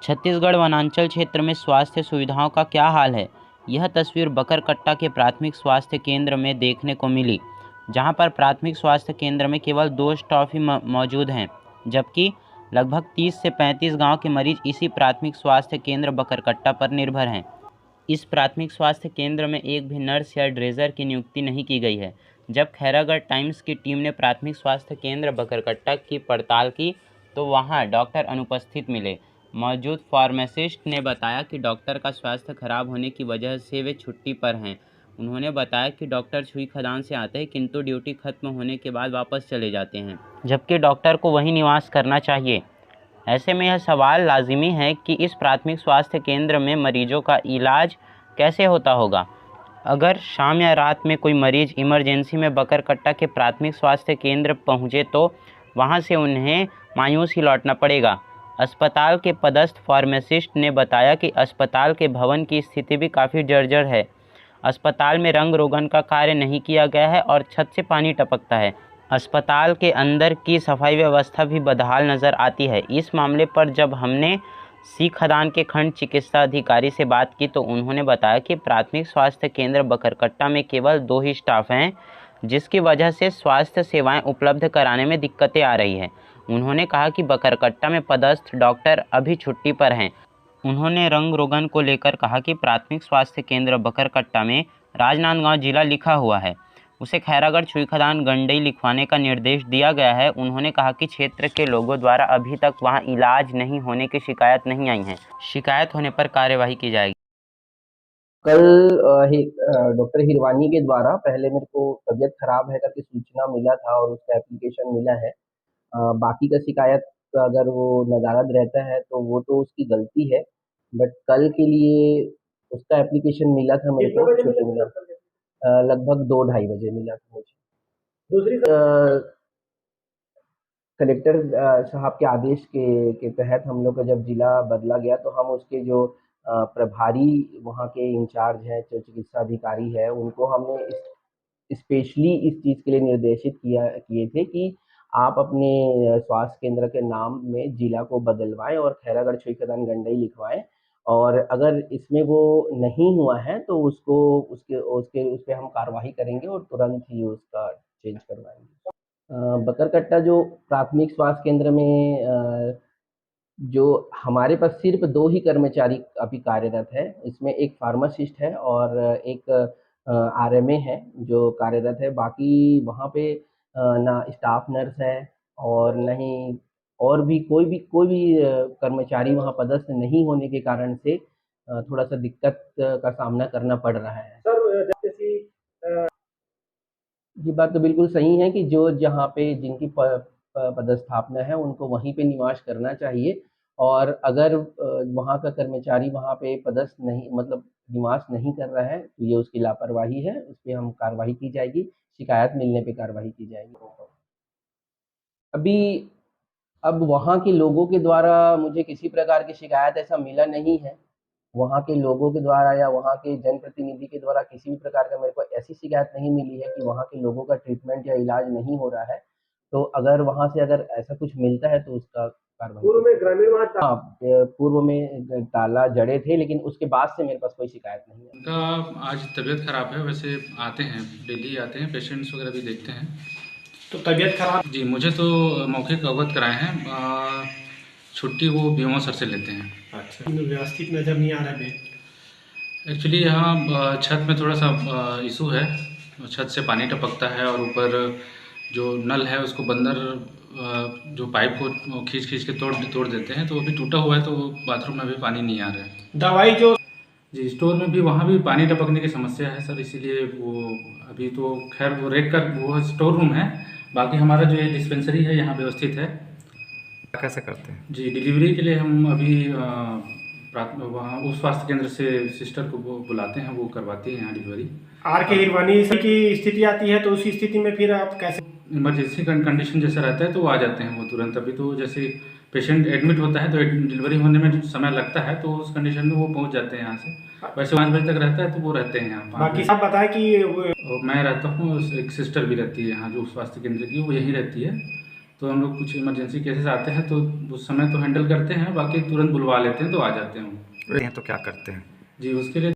छत्तीसगढ़ वनांचल क्षेत्र में स्वास्थ्य सुविधाओं का क्या हाल है। यह तस्वीर बकरकट्टा के प्राथमिक स्वास्थ्य केंद्र में देखने को मिली, जहां पर प्राथमिक स्वास्थ्य केंद्र में केवल 2 स्टाफ ही मौजूद हैं, जबकि लगभग 30 से 35 गांव के मरीज इसी प्राथमिक स्वास्थ्य केंद्र बकरकट्टा पर निर्भर हैं। इस प्राथमिक स्वास्थ्य केंद्र में एक भी नर्स या ड्रेजर की नियुक्ति नहीं की गई है। जब खैरागढ़ टाइम्स की टीम ने प्राथमिक स्वास्थ्य केंद्र बकरकट्टा की पड़ताल की तो वहां डॉक्टर अनुपस्थित मिले। मौजूद फार्मासिस्ट ने बताया कि डॉक्टर का स्वास्थ्य खराब होने की वजह से वे छुट्टी पर हैं। उन्होंने बताया कि डॉक्टर छुई खदान से आते हैं, किंतु ड्यूटी खत्म होने के बाद वापस चले जाते हैं, जबकि डॉक्टर को वहीं निवास करना चाहिए। ऐसे में यह सवाल लाजिमी है कि इस प्राथमिक स्वास्थ्य केंद्र में मरीजों का इलाज कैसे होता होगा। अगर शाम या रात में कोई मरीज इमरजेंसी में बकरकट्टा के प्राथमिक स्वास्थ्य केंद्र पहुंचे तो वहां से उन्हें मायूस ही लौटना पड़ेगा। अस्पताल के पदस्थ फार्मासिस्ट ने बताया कि अस्पताल के भवन की स्थिति भी काफ़ी जर्जर है। अस्पताल में रंग रोगन का कार्य नहीं किया गया है और छत से पानी टपकता है। अस्पताल के अंदर की सफाई व्यवस्था भी बदहाल नज़र आती है। इस मामले पर जब हमने सी खदान के खंड चिकित्सा अधिकारी से बात की तो उन्होंने बताया कि प्राथमिक स्वास्थ्य केंद्र बकरकट्टा में केवल 2 ही स्टाफ हैं, जिसकी वजह से स्वास्थ्य सेवाएं उपलब्ध कराने में दिक्कतें आ रही हैं। उन्होंने कहा कि बकरकट्टा में पदस्थ डॉक्टर अभी छुट्टी पर हैं। उन्होंने रंग रोगन को लेकर कहा कि प्राथमिक स्वास्थ्य केंद्र बकरकट्टा में राजनांदगांव जिला लिखा हुआ है, उसे खैरागढ़ छुई खदान गंडई लिखवाने का निर्देश दिया गया है। उन्होंने कहा कि क्षेत्र के लोगों द्वारा अभी तक वहां इलाज नहीं होने की शिकायत नहीं आई है। शिकायत होने पर कार्यवाही की जाएगी। कल डॉक्टर हिरवानी के द्वारा पहले मेरे को तबीयत खराब है करके सूचना मिला था और उसका एप्लीकेशन मिला है। बाकी का शिकायत का अगर वो नदारद रहता है तो वो तो उसकी गलती है, बट कल के लिए उसका एप्लीकेशन मिला था मेरे को, छुट्टी मिला लगभग 2-2:30 बजे मिला था मुझे। दूसरी कलेक्टर साहब के आदेश के तहत हम लोग का जब जिला बदला गया तो हम उसके जो प्रभारी वहाँ के इंचार्ज हैं, जो चिकित्सा अधिकारी है, उनको हमने स्पेशली इस चीज़ के लिए निर्देशित किए थे कि आप अपने स्वास्थ्य केंद्र के नाम में जिला को बदलवाएं और खैरागढ़ छुई खदान गंडई लिखवाएं, और अगर इसमें वो नहीं हुआ है तो उसको उसके उसके उस पर हम कार्रवाई करेंगे और तुरंत ही उसका चेंज करवाएंगे। बकरकट्टा जो प्राथमिक स्वास्थ्य केंद्र में जो हमारे पास सिर्फ 2 ही कर्मचारी अभी कार्यरत है। इसमें एक फार्मासिस्ट है और एक आरएमए है जो कार्यरत है। बाकी वहाँ पे ना स्टाफ नर्स है और न ही और भी कोई भी कर्मचारी वहाँ पदस्थ नहीं होने के कारण से थोड़ा-सा दिक्कत का सामना करना पड़ रहा है। सर, जैसे ये बात तो बिल्कुल सही है कि जो जहाँ पे जिनकी पदस्थापना है उनको वहीं पे निवास करना चाहिए, और अगर वहाँ का कर्मचारी वहाँ पे पदस्थ नहीं, मतलब निवास नहीं कर रहा है, तो ये उसकी लापरवाही है, उस पे हम कार्रवाई की जाएगी, शिकायत मिलने पे कार्रवाई की जाएगी। अभी अब वहाँ के लोगों के द्वारा मुझे किसी प्रकार की शिकायत ऐसा मिला नहीं है। वहाँ के लोगों के द्वारा या वहाँ के जनप्रतिनिधि के द्वारा किसी भी प्रकार का मेरे को ऐसी शिकायत नहीं मिली है कि वहाँ के लोगों का ट्रीटमेंट या इलाज नहीं हो रहा है। तो अगर वहाँ से अगर ऐसा कुछ मिलता है तो उसका कार्रवाई। पूर्व में ग्रामीण पूर्व में ताला जड़े थे, लेकिन उसके बाद से मेरे पास कोई शिकायत नहीं है। उनका आज तबीयत खराब है, वैसे आते हैं, डेली आते हैं, पेशेंट्स वगैरह भी देखते हैं। तो तबीयत खराब जी, मुझे तो मौखिक अवगत कराए हैं। छुट्टी वो बीओ सर से लेते हैं। अच्छा, व्यवस्थित नज़र नहीं आ रहा है। एक्चुअली यहाँ छत में थोड़ा सा इशू है, छत से पानी टपकता है और ऊपर जो नल है उसको बंदर जो पाइप को खींच के तोड़ देते हैं, तो वो भी टूटा हुआ है, तो बाथरूम में भी पानी नहीं आ रहा है। दवाई जो जी, स्टोर में भी वहाँ भी पानी टपकने की समस्या है सर, इसीलिए वो अभी तो खैर वो रेक कर वो स्टोर रूम है। बाकी हमारा जो ये डिस्पेंसरी है यहाँ व्यवस्थित है। कैसे करते हैं? जी, डिलीवरी के लिए हम अभी वहाँ उस स्वास्थ्य केंद्र से सिस्टर को वो बुलाते हैं, वो करवाती है यहाँ डिलीवरी। आर के हिरवानी की स्थिति आती है तो उसी स्थिति में फिर आप कैसे? इमरजेंसी कंडीशन जैसा रहता है तो वो आ जाते हैं वो तुरंत। अभी तो जैसे पेशेंट एडमिट होता है तो डिलीवरी होने में समय लगता है, तो उस कंडीशन में वो पहुँच जाते हैं यहाँ से। वैसे 5 बजे तक रहता है तो वो रहते हैं यहाँ। बाकी सब बताएं कि मैं रहता हूँ, एक सिस्टर भी रहती है यहाँ जो स्वास्थ्य केंद्र की, वो यहीं रहती है। तो हम लोग कुछ इमरजेंसी केसेस आते हैं तो उस समय तो हैंडल करते हैं, बाकी तुरंत बुलवा लेते हैं तो आ जाते हैं वो। तो क्या करते हैं? जी, उसके लिए